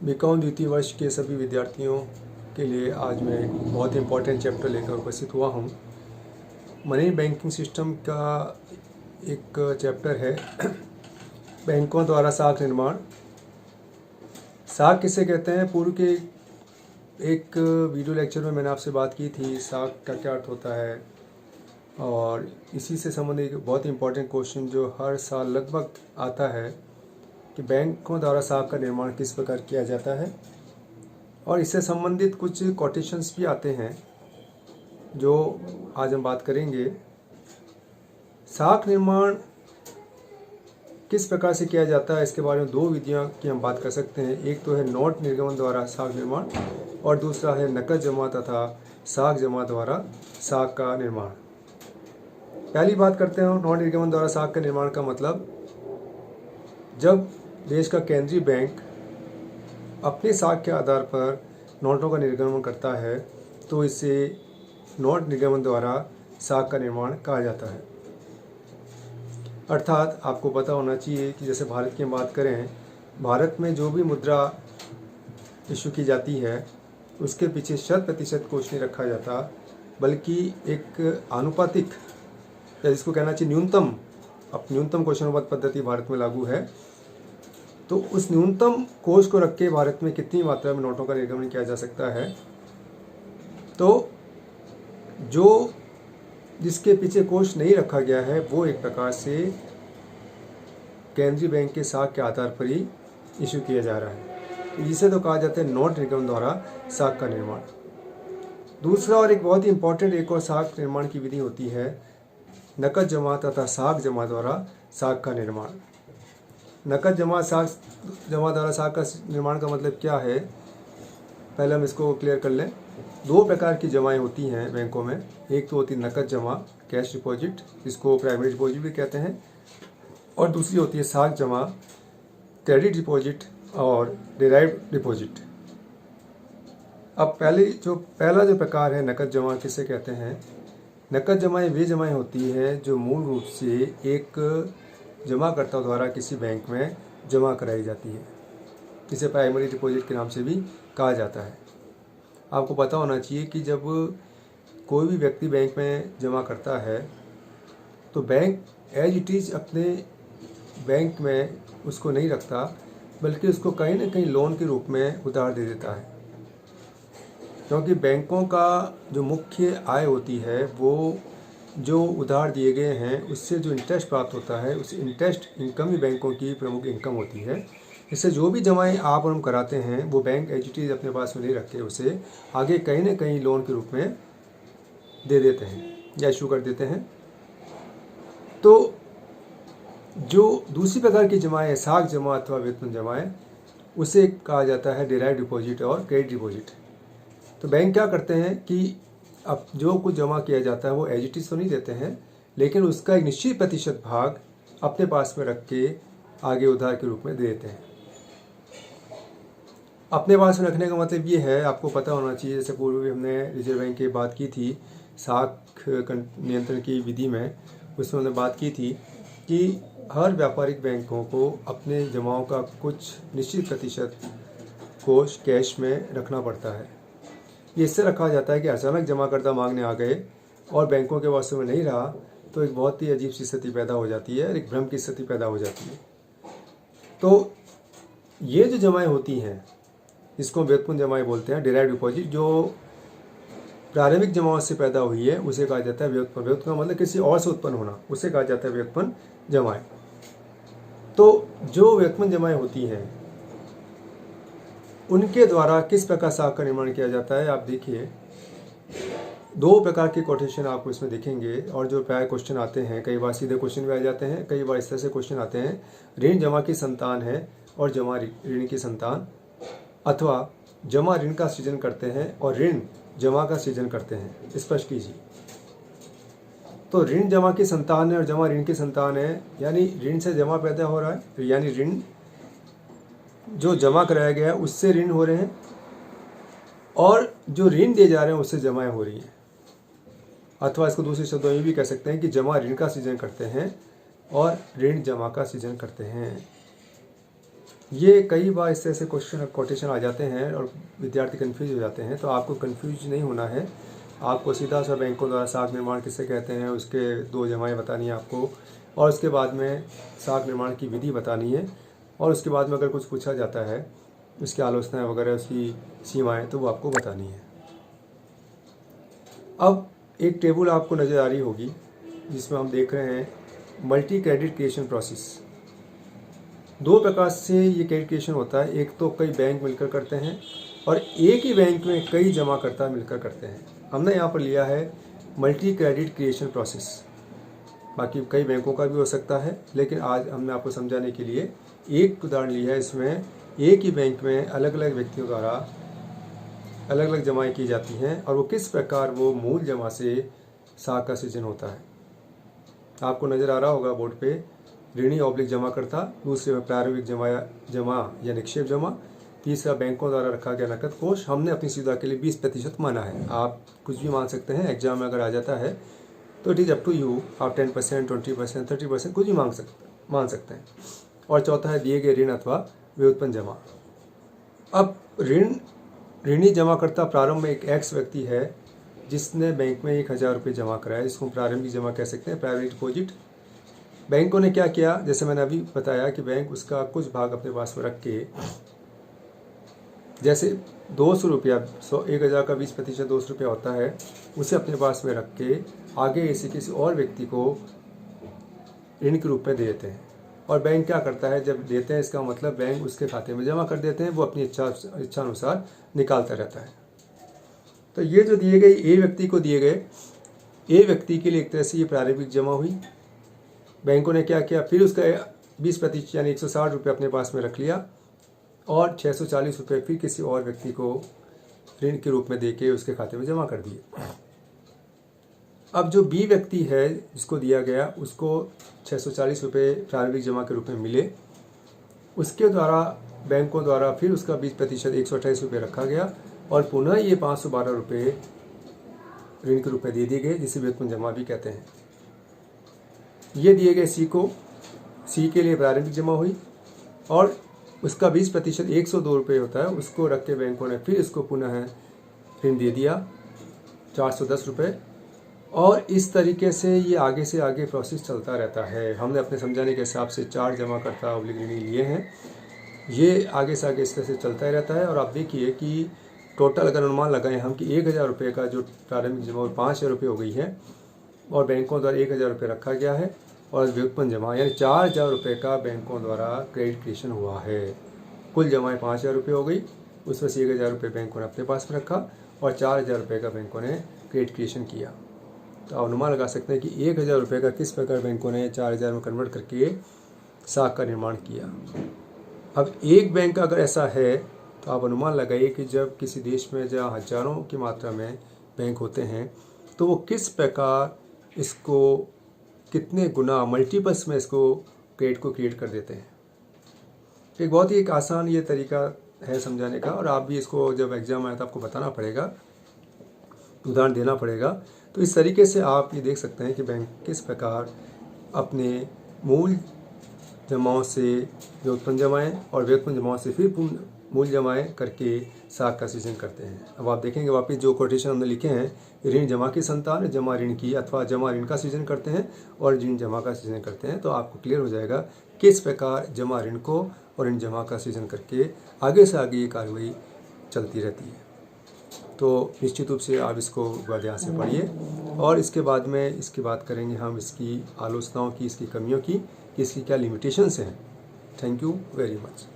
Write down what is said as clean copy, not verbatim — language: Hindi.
बीकॉम द्वितीय वर्ष के सभी विद्यार्थियों के लिए आज मैं एक बहुत इम्पोर्टेंट चैप्टर लेकर उपस्थित हुआ हूँ। मनी बैंकिंग सिस्टम का एक चैप्टर है बैंकों द्वारा साख निर्माण। साख किसे कहते हैं? पूर्व के एक वीडियो लेक्चर में मैंने आपसे बात की थी साख का क्या अर्थ होता है, और इसी से संबंधित एक बहुत इम्पोर्टेंट क्वेश्चन जो हर साल लगभग आता है कि बैंकों द्वारा साख का निर्माण किस प्रकार किया जाता है, और इससे संबंधित कुछ कोटेशंस भी आते हैं जो आज हम बात करेंगे। साख निर्माण किस प्रकार से किया जाता है इसके बारे में दो विधियों की हम बात कर सकते हैं। एक तो है नोट निर्गमन द्वारा साख निर्माण और दूसरा है नकद जमा तथा साख जमा द्वारा साख का निर्माण। पहली बात करते हैं नोट निर्गमन द्वारा साख का निर्माण का मतलब, जब देश का केंद्रीय बैंक अपने साख के आधार पर नोटों का निर्गमन करता है तो इसे नोट निर्गमन द्वारा साख का निर्माण कहा जाता है। अर्थात आपको पता होना चाहिए कि जैसे भारत की हम बात करें, भारत में जो भी मुद्रा इशू की जाती है उसके पीछे 100% कोष नहीं रखा जाता, बल्कि एक आनुपातिक या जिसको कहना चाहिए न्यूनतम कोष अनुपात पद्धति भारत में लागू है। तो उस न्यूनतम कोष को रख के भारत में कितनी मात्रा में नोटों का निर्गमन किया जा सकता है, तो जो जिसके पीछे कोष नहीं रखा गया है वो एक प्रकार से केंद्रीय बैंक के साख के आधार पर ही इशू किया जा रहा है। जिसे तो कहा जाता है नोट निर्गमन द्वारा साख का निर्माण। दूसरा और एक बहुत ही इंपॉर्टेंट एक और साख निर्माण की विधि होती है नकद जमा तथा साख जमा द्वारा साख का निर्माण। नकद जमा द्वारा साख का निर्माण का मतलब क्या है, पहले हम इसको क्लियर कर लें। दो प्रकार की जमाएं होती हैं बैंकों में। एक तो होती है नकद जमा कैश डिपॉजिट, जिसको प्राइमरी डिपॉजिट भी कहते हैं, और दूसरी होती है साख जमा क्रेडिट डिपॉजिट और डिराइव्ड डिपॉजिट। अब पहला जो प्रकार है नकद जमा किसे कहते हैं? नकद जमाएं वे जमाएं होती हैं जो मूल रूप से एक जमाकर्ता द्वारा किसी बैंक में जमा कराई जाती है, जिसे प्राइमरी डिपॉजिट के नाम से भी कहा जाता है। आपको पता होना चाहिए कि जब कोई भी व्यक्ति बैंक में जमा करता है तो बैंक एज इट इज़ अपने बैंक में उसको नहीं रखता, बल्कि उसको कहीं ना कहीं लोन के रूप में उधार दे देता है। क्योंकि बैंकों का जो मुख्य आय होती है वो जो उधार दिए गए हैं उससे जो इंटरेस्ट प्राप्त होता है, उस इंटरेस्ट इनकम ही बैंकों की प्रमुख इनकम होती है। इससे जो भी जमाएं आप और हम कराते हैं वो बैंक एजिटीज अपने पास में नहीं रख के उसे आगे कहीं ना कहीं लोन के रूप में दे देते हैं या इशू कर देते हैं। तो जो दूसरी प्रकार की जमाएं साख जमा अथवा वेतन जमाएं, उसे कहा जाता है डिराइव्ड डिपॉजिट और क्रेडिट डिपॉजिट। तो बैंक क्या करते हैं कि अब जो कुछ जमा किया जाता है वो एजिटीज तो नहीं देते हैं, लेकिन उसका एक निश्चित प्रतिशत भाग अपने पास में रख के आगे उधार के रूप में दे देते हैं। अपने पास में रखने का मतलब ये है, आपको पता होना चाहिए, जैसे पूर्व भी हमने रिजर्व बैंक की बात की थी साख नियंत्रण की विधि में, उसमें हमने बात की थी कि हर व्यापारिक बैंकों को अपने जमाओं का कुछ निश्चित प्रतिशत कोष कैश में रखना पड़ता है। ये इससे रखा जाता है कि अचानक जमाकर्ता मांगने आ गए और बैंकों के वास्तव में नहीं रहा तो एक बहुत ही अजीब सी स्थिति पैदा हो जाती है, एक भ्रम की स्थिति पैदा हो जाती है। तो ये जो जमाएं होती हैं जिसको व्युत्पन्न जमाएं बोलते हैं, डिराइव्ड डिपॉजिट, जो प्रारंभिक जमाओं से पैदा हुई है उसे कहा जाता है व्युत्पन्न। व्युत्पन्न मतलब किसी और से उत्पन्न होना, उसे कहा जाता है व्युत्पन्न जमाएं। तो जो व्युत्पन्न जमाएं होती हैं उनके द्वारा किस प्रकार साख का निर्माण किया जाता है, आप देखिए दो प्रकार के कोटेशन आपको इसमें दिखेंगे। और जो प्राय क्वेश्चन आते हैं, कई बार सीधे क्वेश्चन भी आ जाते हैं, कई बार इस तरह से क्वेश्चन आते हैं, ऋण जमा की संतान है और जमा ऋण की संतान, अथवा जमा ऋण का सृजन करते हैं और ऋण जमा का सृजन करते हैं। स्पष्ट कीजिए। तो ऋण जमा की संतान है और जमा ऋण की संतान है, यानी ऋण से जमा पैदा हो रहा है, यानी ऋण जो जमा कराया गया है उससे ऋण हो रहे हैं, और जो ऋण दिए जा रहे हैं उससे जमाएं हो रही हैं। अथवा इसको दूसरे शब्दों में भी कह सकते हैं कि जमा ऋण का सृजन करते हैं और ऋण जमा का सृजन करते हैं। ये कई बार इस तरह से क्वेश्चन कोटेशन आ जाते हैं और विद्यार्थी कन्फ्यूज हो जाते हैं। तो आपको कन्फ्यूज नहीं होना है, आपको सीधा सा बैंकों द्वारा साख निर्माण किसे कहते हैं उसके 2 जमाएँ बतानी है आपको, और उसके बाद में साख निर्माण की विधि बतानी है, और उसके बाद में अगर कुछ पूछा जाता है उसकी आलोचनाएँ वगैरह उसकी सीमाएँ तो वो आपको बतानी है। अब एक टेबल आपको नज़र आ रही होगी जिसमें हम देख रहे हैं मल्टी क्रेडिट क्रिएशन प्रोसेस। 2 प्रकार से ये क्रेडिट क्रिएशन होता है, एक तो कई बैंक मिलकर करते हैं और एक ही बैंक में कई जमाकर्ता मिलकर करते हैं। हमने यहाँ पर लिया है मल्टी क्रेडिट क्रिएशन प्रोसेस, बाकी कई बैंकों का भी हो सकता है, लेकिन आज हमने आपको समझाने के लिए एक उदाहरण लिया है। इसमें एक ही बैंक में अलग अलग व्यक्तियों द्वारा अलग अलग जमाएँ की जाती हैं और वो किस प्रकार वो मूल जमा से साख का सृजन होता है। आपको नज़र आ रहा होगा बोर्ड पे ऋणी ऑब्लिक जमाकर्ता, दूसरे में प्रारंभिक जमा या निक्षेप जमा, तीसरा बैंकों द्वारा रखा गया नकद कोष। हमने अपनी सुविधा के लिए 20% माना है, आप कुछ भी मान सकते हैं। एग्जाम में अगर आ जाता है तो it is up to you, आप 10%, 20%, 30% कुछ भी मान सकते हैं। और चौथा है दिए गए ऋण अथवा व्युत्पन्न जमा। अब ऋणी जमाकर्ता प्रारंभ में एक एक्स व्यक्ति है जिसने बैंक में 1000 रुपये जमा कराया, इसको प्रारंभिक जमा कह सकते हैं, प्राइवेट डिपॉजिट। बैंकों ने क्या किया, जैसे मैंने अभी बताया कि बैंक उसका कुछ भाग अपने पास में रख के, जैसे 200 रुपया 1000 का 20% 200 रुपया होता है, उसे अपने पास में रख के आगे इसे किसी और व्यक्ति को ऋण के रूप में दे देते हैं। और बैंक क्या करता है, जब देते हैं इसका मतलब बैंक उसके खाते में जमा कर देते हैं, वो अपनी इच्छा अनुसार निकालता रहता है। तो ये जो दिए गए ए व्यक्ति को दिए गए, ए व्यक्ति के लिए एक तरह से ये प्रारंभिक जमा हुई। बैंकों ने क्या किया, फिर उसका 20% यानी 160 रुपये अपने पास में रख लिया और 640 रुपये फिर किसी और व्यक्ति को ऋण के रूप में देके उसके खाते में जमा कर दिए। अब जो बी व्यक्ति है जिसको दिया गया, उसको 640 रुपये प्रारंभिक जमा के रूप में मिले, उसके द्वारा बैंकों द्वारा फिर उसका 20% 128 रुपये रखा गया और पुनः ये 512 रुपये ऋण के रूप में दे दिए गए, जिसे व्युत्पन्न जमा भी कहते हैं। ये दिए गए सी को, सी के लिए प्रारंभिक जमा हुई और उसका 20% 102 रुपये होता है, उसको रख के बैंकों ने फिर इसको पुनः ऋण दे दिया 410 रुपये। और इस तरीके से ये आगे से आगे प्रोसेस चलता रहता है। हमने अपने समझाने के हिसाब से 4 जमाकर्ता ऑब्लिक ऋणी लिए हैं, ये आगे से आगे इस तरह से चलता ही रहता है। और आप देखिए कि टोटल अगर अनुमान लगाएं हम कि 1000 रुपये का जो प्रारंभिक जमा 5000 रुपये हो गई है और बैंकों द्वारा 1000 रुपये रखा गया है और व्युत्पन्न जमा यानी 4000 रुपये का बैंकों द्वारा क्रेडिट क्रिएशन हुआ है। कुल जमाएँ 5000 रुपये हो गई, उसमें से 1000 रुपये बैंकों ने अपने पास में रखा और 4000 रुपये का बैंकों ने क्रेडिट क्रिएशन किया। तो आप अनुमान लगा सकते हैं कि 1000 रुपये का किस प्रकार बैंकों ने 4000 में कन्वर्ट करके साख का निर्माण किया। अब एक बैंक अगर ऐसा है तो आप अनुमान लगाइए कि जब किसी देश में जहाँ हजारों की मात्रा में बैंक होते हैं तो वो किस प्रकार इसको कितने गुना मल्टीपल्स में इसको क्रेडिट को क्रिएट कर देते हैं। एक बहुत ही एक आसान ये तरीका है समझाने का, और आप भी इसको जब एग्जाम आए तो आपको बताना पड़ेगा, उदाहरण देना पड़ेगा। तो इस तरीके से आप ये देख सकते हैं कि बैंक किस प्रकार अपने मूल जमाओं से व्युत्पन्न जमाएँ और व्युत्पन्न जमाओं से फिर मूल जमाएँ करके साख का सृजन करते हैं। अब आप देखेंगे वापस जो कोटेशन हमने लिखे हैं, ऋण जमा की संतान जमा ऋण की अथवा जमा ऋण का सृजन करते हैं और ऋण जमा का सृजन करते हैं। तो आपको क्लियर हो जाएगा किस प्रकार जमा ऋण को और ऋण जमा का सृजन करके आगे से आगे ये कार्रवाई चलती रहती है। तो निश्चित रूप से आप इसको बड़े ध्यान से पढ़िए और इसके बाद में इसकी बात करेंगे हम इसकी आलोचनाओं की, इसकी कमियों की, इसकी क्या लिमिटेशंस हैं। Thank you very much.